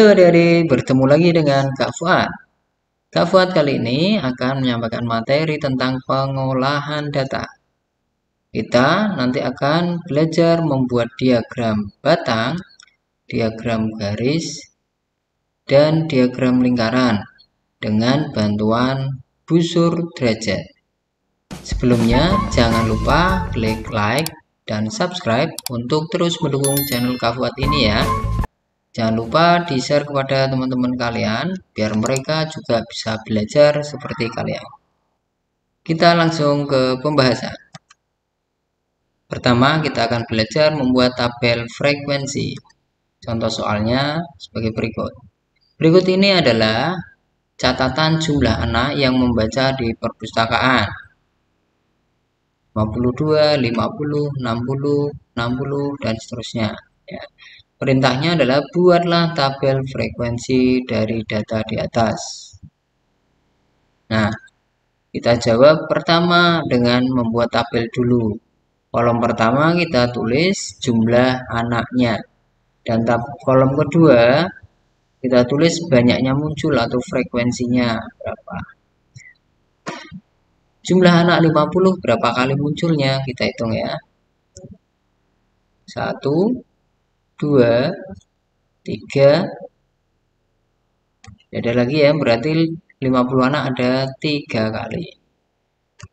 Halo adik-adik, bertemu lagi dengan Kak Fuad. Kak Fuad kali ini akan menyampaikan materi tentang pengolahan data. Kita nanti akan belajar membuat diagram batang, diagram garis, dan diagram lingkaran dengan bantuan busur derajat. Sebelumnya, jangan lupa klik like dan subscribe untuk terus mendukung channel Kak Fuad ini ya. Jangan lupa di-share kepada teman-teman kalian, biar mereka juga bisa belajar seperti kalian. Kita langsung ke pembahasan. Pertama, kita akan belajar membuat tabel frekuensi. Contoh soalnya sebagai berikut. Berikut ini adalah catatan jumlah anak yang membaca di perpustakaan. 52, 50, 60, 60, dan seterusnya. Ya. Perintahnya adalah buatlah tabel frekuensi dari data di atas. Nah, kita jawab pertama dengan membuat tabel dulu. Kolom pertama kita tulis jumlah anaknya. Dan kolom kedua kita tulis banyaknya muncul atau frekuensinya berapa. Jumlah anak 50 berapa kali munculnya? Kita hitung ya. 1, 2, 3. Ada lagi ya, berarti 50 anak ada 3 kali.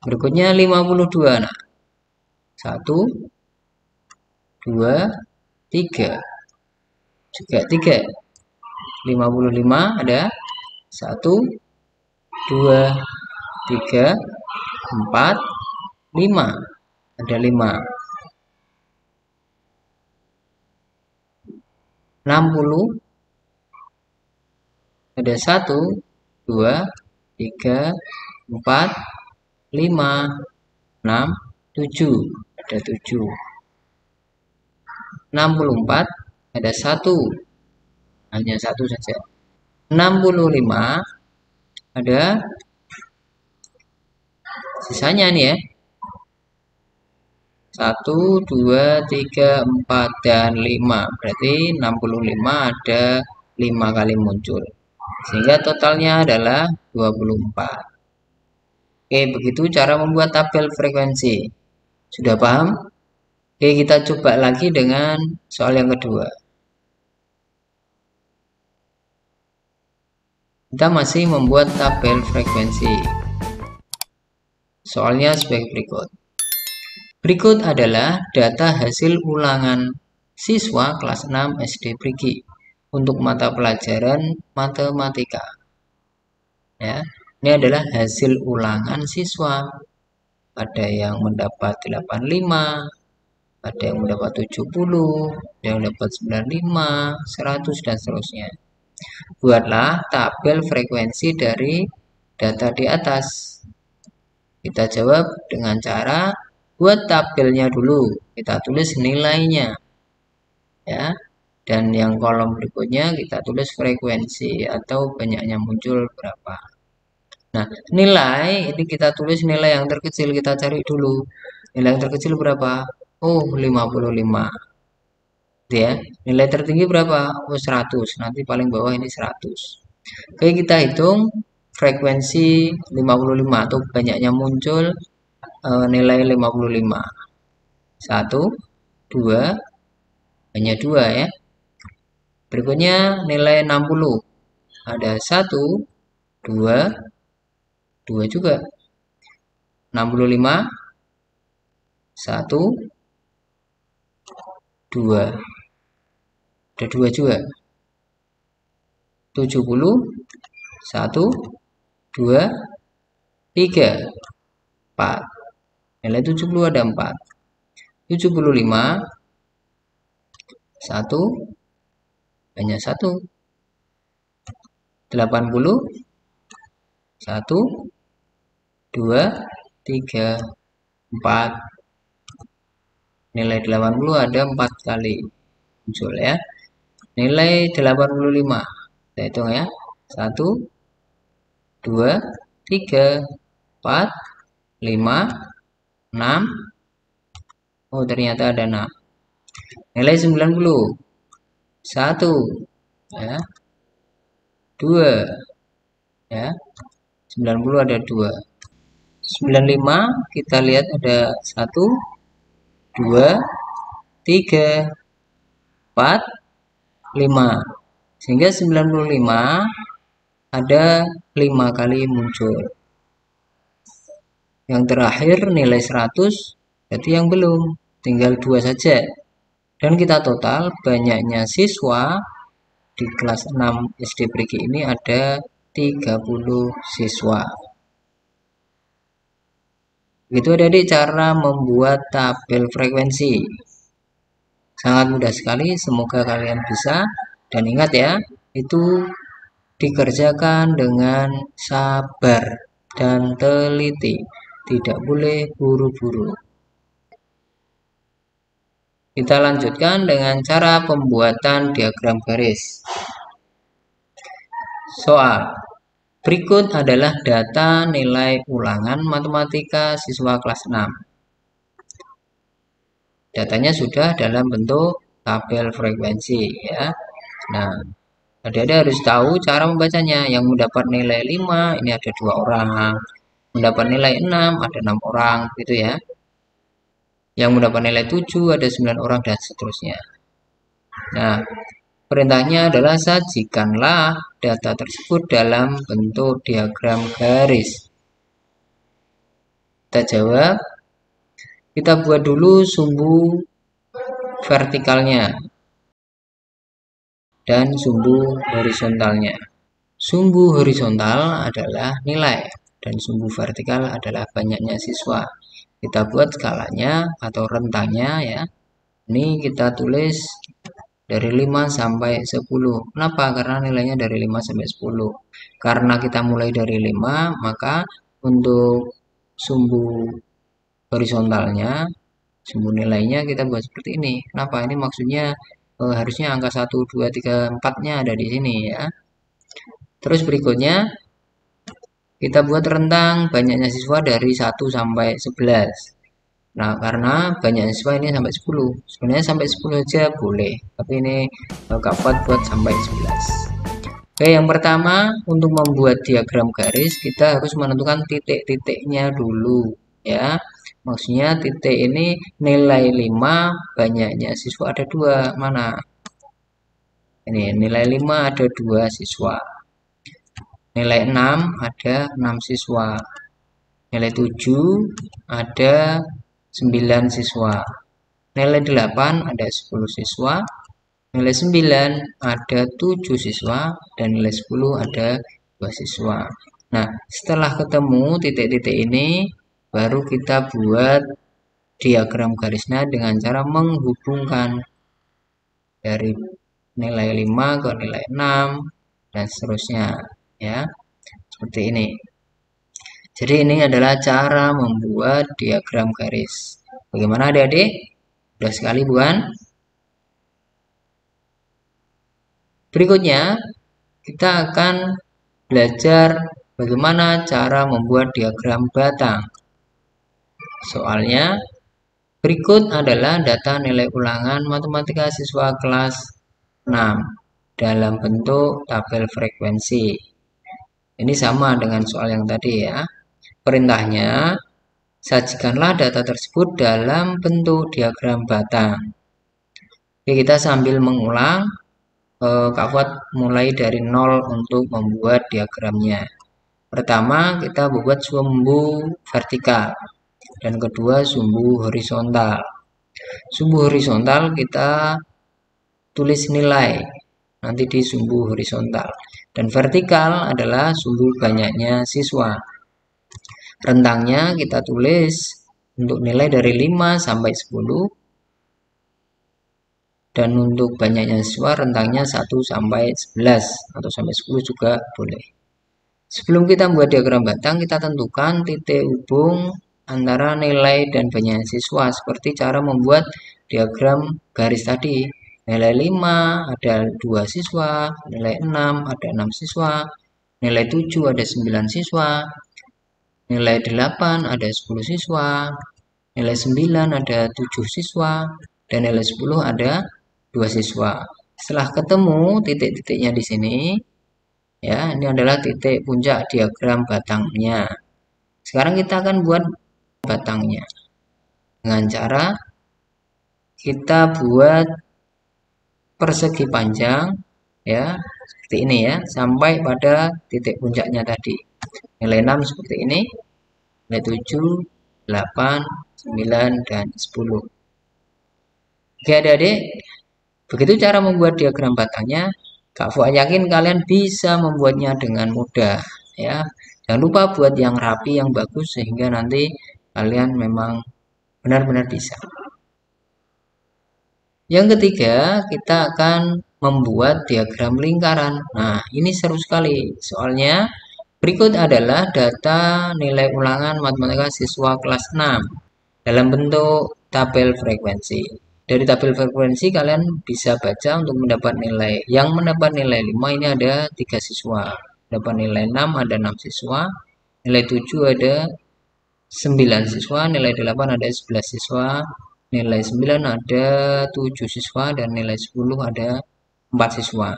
Berikutnya 52 anak. 1, 2, 3. Juga 3. 55 ada 1, 2, 3, 4, 5. Ada 5. 60 ada 1, 2, 3, 4, 5, 6, 7. Ada 7. 64 ada 1. Hanya 1 saja. 65 ada sisanya nih ya. 1, 2, 3, 4, dan 5. Berarti 65 ada 5 kali muncul. Sehingga totalnya adalah 24. Oke, begitu cara membuat tabel frekuensi. Sudah paham? Oke, kita coba lagi dengan soal yang kedua. Kita masih membuat tabel frekuensi. Soalnya sebagai berikut. Berikut adalah data hasil ulangan siswa kelas 6 SD Brigi untuk mata pelajaran matematika. Ya, ini adalah hasil ulangan siswa. Ada yang mendapat 85, ada yang mendapat 70, ada yang mendapat 95, 100, dan seterusnya. Buatlah tabel frekuensi dari data di atas. Kita jawab dengan cara buat tabelnya dulu. Kita tulis nilainya. Ya. Dan yang kolom berikutnya kita tulis frekuensi atau banyaknya muncul berapa. Nah, nilai ini kita tulis nilai yang terkecil, kita cari dulu. Nilai yang terkecil berapa? Oh, 55. Ya, nilai tertinggi berapa? Oh, 100. Nanti paling bawah ini 100. Oke, kita hitung frekuensi 55 atau banyaknya muncul nilai 55. 1, 2, hanya 2 ya. Berikutnya nilai 60. Ada 1, 2, 2 juga. 65, 1, 2. Ada 2 juga. 70, 1, 2, 3, 4. Nilai 70 ada 4. 75, 1, hanya 1. 80, 1, 2, 3, 4. Nilai 80 ada 4 kali muncul ya. Nilai 85. Kita hitung ya. 1, 2, 3, 4, 5, 6. Oh, ternyata ada 6. Nilai 90. 1 ya. 2 ya. 90 ada 2. 95 kita lihat ada 1 2 3 4 5. Sehingga 95 ada 5 kali muncul. Yang terakhir nilai 100 berarti yang belum, tinggal 2 saja. Dan kita total banyaknya siswa di kelas 6 SD Priki ini ada 30 siswa. Itu adik-adik cara membuat tabel frekuensi. Sangat mudah sekali, semoga kalian bisa. Dan ingat ya, itu dikerjakan dengan sabar dan teliti. Tidak boleh buru-buru. Kita lanjutkan dengan cara pembuatan diagram garis. Soal. Berikut adalah data nilai ulangan matematika siswa kelas 6. Datanya sudah dalam bentuk tabel frekuensi ya. Nah, adik-adik harus tahu cara membacanya. Yang mendapat nilai 5 ini ada 2 orang. Mendapat nilai 6 ada 6 orang gitu ya. Yang mendapat nilai 7 ada 9 orang dan seterusnya. Nah, perintahnya adalah sajikanlah data tersebut dalam bentuk diagram garis. Kita jawab. Kita buat dulu sumbu vertikalnya dan sumbu horizontalnya. Sumbu horizontal adalah nilai dan sumbu vertikal adalah banyaknya siswa. Kita buat skalanya atau rentangnya ya. Ini kita tulis dari 5 sampai 10. Kenapa? Karena nilainya dari 5 sampai 10. Karena kita mulai dari 5, maka untuk sumbu horizontalnya, sumbu nilainya kita buat seperti ini. Kenapa? Ini maksudnya harusnya angka 1, 2, 3, 4-nya ada di sini ya. Terus berikutnya kita buat rentang banyaknya siswa dari 1 sampai 11. Nah, karena banyak siswa ini sampai 10. Sebenarnya sampai 10 saja boleh, tapi ini Kak Fuad buat sampai 11. Oke, yang pertama untuk membuat diagram garis kita harus menentukan titik-titiknya dulu ya. Maksudnya titik ini nilai 5 banyaknya siswa ada 2. Mana? Ini nilai 5 ada 2 siswa. Nilai 6 ada 6 siswa. Nilai 7 ada 9 siswa. Nilai 8 ada 10 siswa. Nilai 9 ada 7 siswa. Dan nilai 10 ada 2 siswa. Nah, setelah ketemu titik-titik ini, baru kita buat diagram garisnya dengan cara menghubungkan dari nilai 5 ke nilai 6 dan seterusnya ya. Seperti ini. Jadi ini adalah cara membuat diagram garis. Bagaimana adik-adik? Mudah sekali bukan? Berikutnya kita akan belajar bagaimana cara membuat diagram batang. Soalnya berikut adalah data nilai ulangan matematika siswa kelas 6 dalam bentuk tabel frekuensi. Ini sama dengan soal yang tadi ya. Perintahnya, sajikanlah data tersebut dalam bentuk diagram batang. Oke, kita sambil mengulang, Kak Fuad mulai dari 0 untuk membuat diagramnya. Pertama, kita buat sumbu vertikal. Dan kedua, sumbu horizontal. Sumbu horizontal kita tulis nilai nanti di sumbu horizontal. Dan vertikal adalah sumbu banyaknya siswa. Rentangnya kita tulis untuk nilai dari 5 sampai 10. Dan untuk banyaknya siswa rentangnya 1 sampai 11 atau sampai 10 juga boleh. Sebelum kita membuat diagram batang, kita tentukan titik hubung antara nilai dan banyaknya siswa seperti cara membuat diagram garis tadi. Nilai 5 ada 2 siswa, nilai 6 ada 6 siswa, nilai 7 ada 9 siswa, nilai 8 ada 10 siswa, nilai 9 ada 7 siswa, dan nilai 10 ada 2 siswa. Setelah ketemu titik-titiknya di sini, Ya, ini adalah titik puncak diagram batangnya. Sekarang kita akan buat batangnya dengan cara kita buat persegi panjang ya, seperti ini ya, sampai pada titik puncaknya tadi. Nilai 6 seperti ini, nilai 7, 8, 9, dan 10. Oke adik-adik, begitu cara membuat diagram batangnya. Kak Fuad yakin kalian bisa membuatnya dengan mudah ya. Jangan lupa buat yang rapi, yang bagus, sehingga nanti kalian memang benar-benar bisa. Yang ketiga, kita akan membuat diagram lingkaran. Nah, ini seru sekali. Soalnya berikut adalah data nilai ulangan matematika siswa kelas 6 dalam bentuk tabel frekuensi. Dari tabel frekuensi kalian bisa baca untuk mendapat nilai. Yang mendapat nilai 5 ini ada 3 siswa. Dapat nilai 6 ada 6 siswa. Nilai 7 ada 9 siswa. Nilai 8 ada 11 siswa. Nilai 9 ada 7 siswa. Dan nilai 10 ada 4 siswa.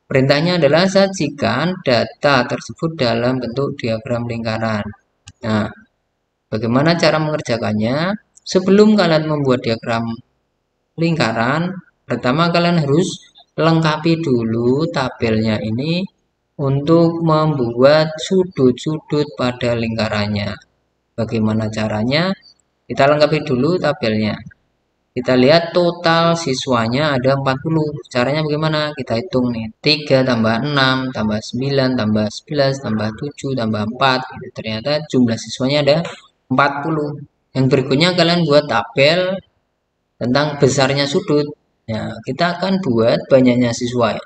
Perintahnya adalah sajikan data tersebut dalam bentuk diagram lingkaran. Nah, bagaimana cara mengerjakannya? Sebelum kalian membuat diagram lingkaran, pertama kalian harus lengkapi dulu tabelnya ini untuk membuat sudut-sudut pada lingkarannya. Bagaimana caranya? Kita lengkapi dulu tabelnya. Kita lihat total siswanya ada 40. Caranya bagaimana? Kita hitung nih. 3 tambah 6 tambah 9 tambah 11 tambah 7 tambah 4. Gitu. Ternyata jumlah siswanya ada 40. Yang berikutnya kalian buat tabel tentang besarnya sudut. Ya, kita akan buat banyaknya siswa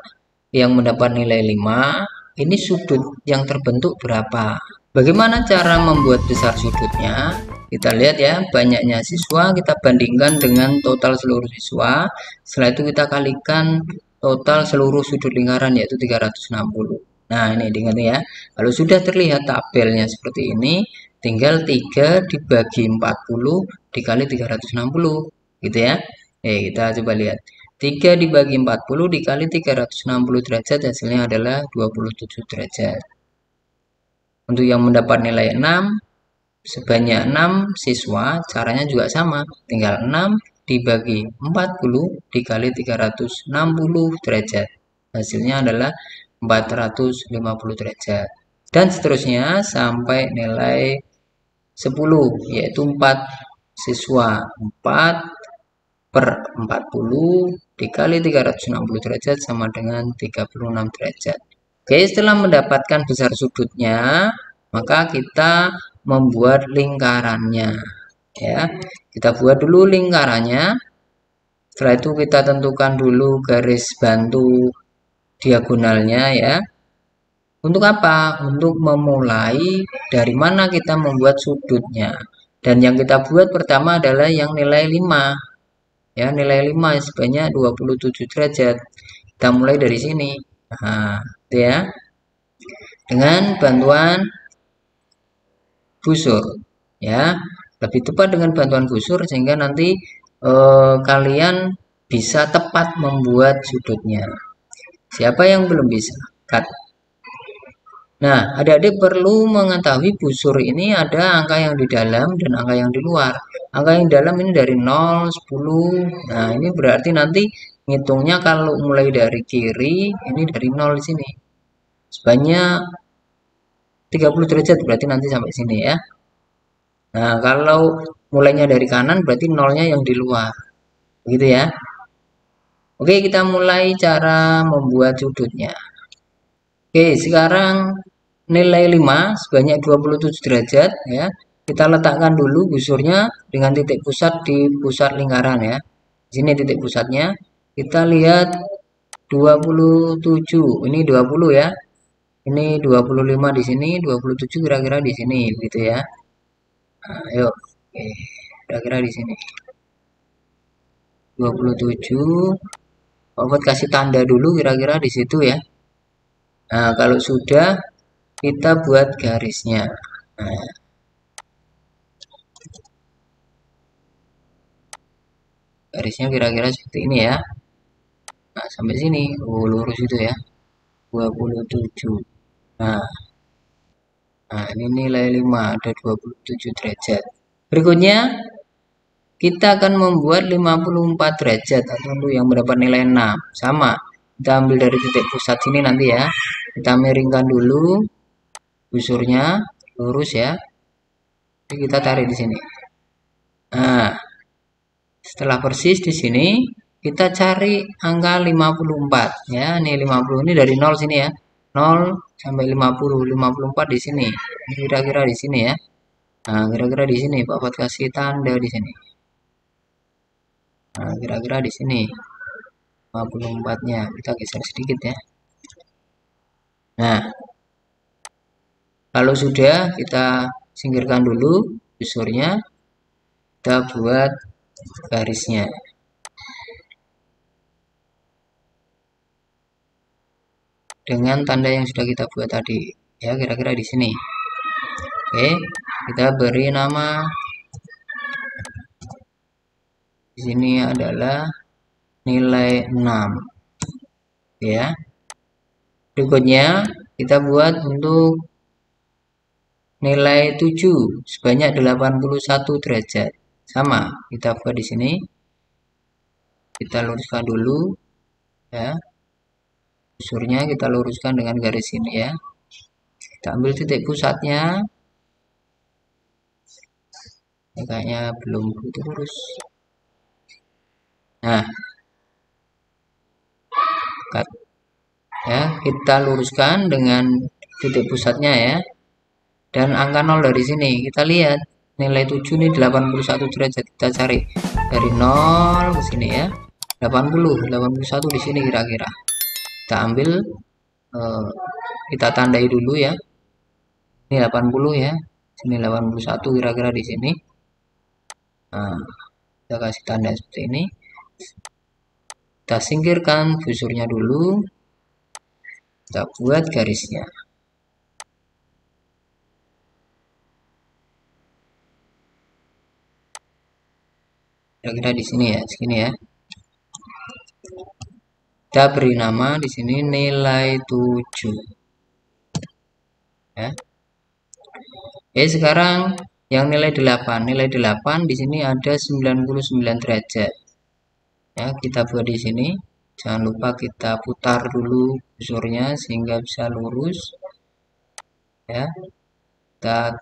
yang mendapat nilai 5. Ini sudut yang terbentuk berapa? Bagaimana cara membuat besar sudutnya? Kita lihat ya, banyaknya siswa kita bandingkan dengan total seluruh siswa. Setelah itu kita kalikan total seluruh sudut lingkaran yaitu 360. Nah, ini diingat ya. Kalau sudah terlihat tabelnya seperti ini, tinggal 3 dibagi 40 dikali 360. Gitu ya. Kita coba lihat. 3 dibagi 40 dikali 360 derajat hasilnya adalah 27 derajat. Untuk yang mendapat nilai 6 sebanyak 6 siswa, caranya juga sama. Tinggal 6 dibagi 40 dikali 360 derajat. Hasilnya adalah 450 derajat. Dan seterusnya sampai nilai 10, yaitu 4 siswa. 4 per 40 dikali 360 derajat sama dengan 36 derajat. Oke, setelah mendapatkan besar sudutnya, maka kita membuat lingkarannya. Ya, kita buat dulu lingkarannya. Setelah itu kita tentukan dulu garis bantu diagonalnya ya. Untuk apa? Untuk memulai dari mana kita membuat sudutnya. Dan yang kita buat pertama adalah yang nilai 5. Ya, nilai 5 sebanyak 27 derajat. Kita mulai dari sini. Nah, itu ya. Dengan bantuan busur ya, lebih tepat dengan bantuan busur sehingga nanti kalian bisa tepat membuat sudutnya. Siapa yang belum bisa? Cut. Nah, adik-adik perlu mengetahui busur ini ada angka yang di dalam dan angka yang di luar. Angka yang di dalam ini dari 0, 10. Nah, ini berarti nanti ngitungnya kalau mulai dari kiri, ini dari 0 di sini. Sebanyak 30 derajat berarti nanti sampai sini ya. Nah, kalau mulainya dari kanan berarti nolnya yang di luar. Begitu ya. Oke, kita mulai cara membuat sudutnya. Oke, sekarang nilai 5 sebanyak 27 derajat ya. Kita letakkan dulu busurnya dengan titik pusat di pusat lingkaran ya. Di sini titik pusatnya. Kita lihat 27. Ini 20 ya. Ini 25 di sini, 27 kira-kira di sini gitu ya. Nah, ayo. Oke, kira-kira di sini. 27. Obat kasih tanda dulu kira-kira di situ ya. Nah, kalau sudah kita buat garisnya. Nah, garisnya kira-kira seperti ini ya. Nah, sampai sini. Oh, lurus itu ya. 27. Nah, ini nilai 5 ada 27 derajat. Berikutnya kita akan membuat 54 derajat atau untuk yang mendapat nilai 6. Sama, kita ambil dari titik pusat sini nanti ya. Kita miringkan dulu busurnya lurus ya. Jadi kita tarik di sini. Nah, setelah persis di sini kita cari angka 54 ya. Ini 50 ini dari 0 sini ya. 0 sampai 50, 54 di sini. Kira-kira di sini ya. Nah, kira-kira di sini Pak Fat kasih tanda di sini. Nah, kira-kira di sini 54-nya kita geser sedikit ya. Nah, kalau sudah kita singkirkan dulu busurnya, kita buat garisnya. Dengan tanda yang sudah kita buat tadi ya, kira-kira di sini. Oke, kita beri nama di sini adalah nilai 6 ya. Berikutnya kita buat untuk nilai 7 sebanyak 81 derajat. Sama, kita buat di sini. Kita luruskan dulu ya. Busurnya kita luruskan dengan garis ini ya. Kita ambil titik pusatnya. Kayaknya belum begitu lurus. Nah, ya, kita luruskan dengan titik pusatnya ya. Dan angka 0 dari sini. Kita lihat nilai 7 ini 81 derajat. Kita cari dari 0 ke sini ya. 80, 81 di sini kira-kira. Kita ambil kita tandai dulu ya. Ini 80 ya. Sini 81 kira-kira di sini. Nah, kita kasih tanda seperti ini. Kita singkirkan busurnya dulu. Kita buat garisnya. Kira-kira di sini ya, segini ya. Kita beri nama di sini nilai 7. Ya. Oke, sekarang yang nilai 8. Nilai 8 di sini ada 99 derajat. Ya, kita buat di sini. Jangan lupa kita putar dulu busurnya sehingga bisa lurus. Ya. Kita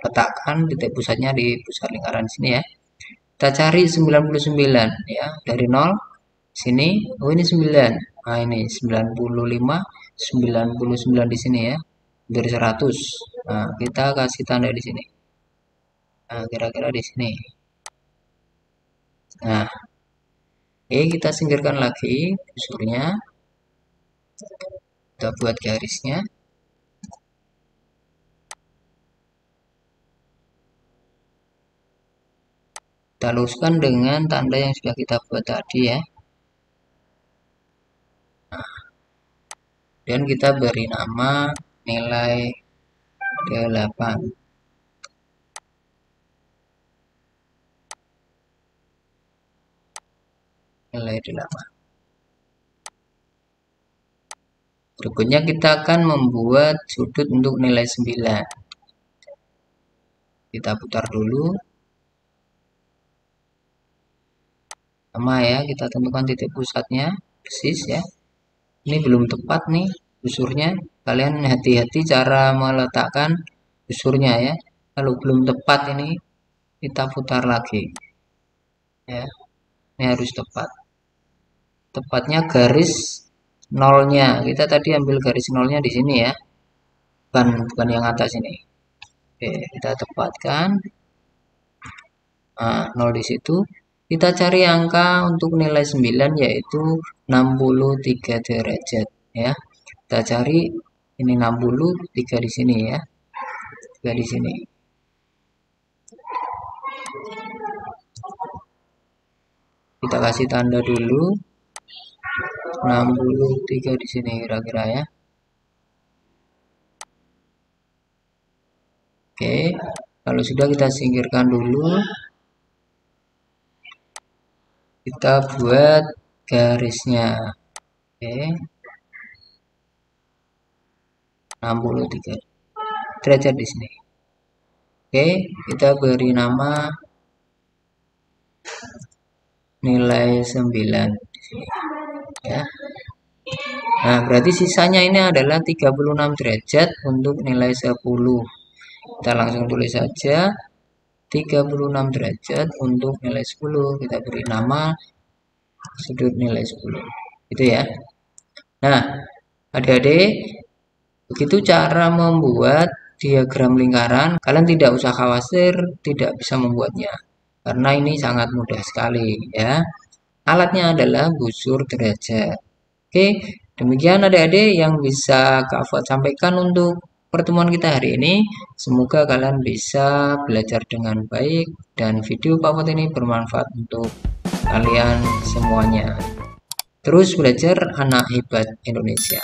letakkan titik pusatnya di pusat lingkaran sini ya. Kita cari 99 ya, dari 0 sini. Oh, ini 9. Nah, ini 95, 99 di sini ya. Dari 100. Nah, kita kasih tanda di sini. Nah, kira-kira di sini. Nah, oke, kita singkirkan lagi busurnya. Kita buat garisnya. Kita luruskan dengan tanda yang sudah kita buat tadi ya. Nah, dan kita beri nama nilai 8. Nilai 8. Berikutnya kita akan membuat sudut untuk nilai 9. Kita putar dulu. Sama ya, kita tentukan titik pusatnya persis ya. Ini belum tepat nih busurnya. Kalian hati-hati cara meletakkan busurnya ya. Kalau belum tepat ini kita putar lagi. Ya. Ini harus tepat. Tepatnya garis nolnya. Kita tadi ambil garis nolnya di sini ya. Bukan yang atas ini. Oke, kita tepatkan. Nah, 0 di situ. Kita cari angka untuk nilai 9 yaitu 63 derajat ya. Kita cari ini 60, 3 di sini ya. 3 di sini. Kita kasih tanda dulu. 63 di sini kira-kira ya. Oke, kalau sudah kita singkirkan dulu. Kita buat garisnya. Oke, 63 derajat di sini. Oke, kita beri nama nilai 9 di sini ya. Nah, berarti sisanya ini adalah 36 derajat untuk nilai 10. Kita langsung tulis saja 36 derajat untuk nilai 10. Kita beri nama sudut nilai 10. Itu ya. Nah, adik-adik, begitu cara membuat diagram lingkaran. Kalian tidak usah khawatir tidak bisa membuatnya. Karena ini sangat mudah sekali ya. Alatnya adalah busur derajat. Oke, demikian adik-adik yang bisa Kak Fuad sampaikan untuk pertemuan kita hari ini. Semoga kalian bisa belajar dengan baik dan video Pak Fuad ini bermanfaat untuk kalian semuanya. Terus belajar, anak hebat Indonesia.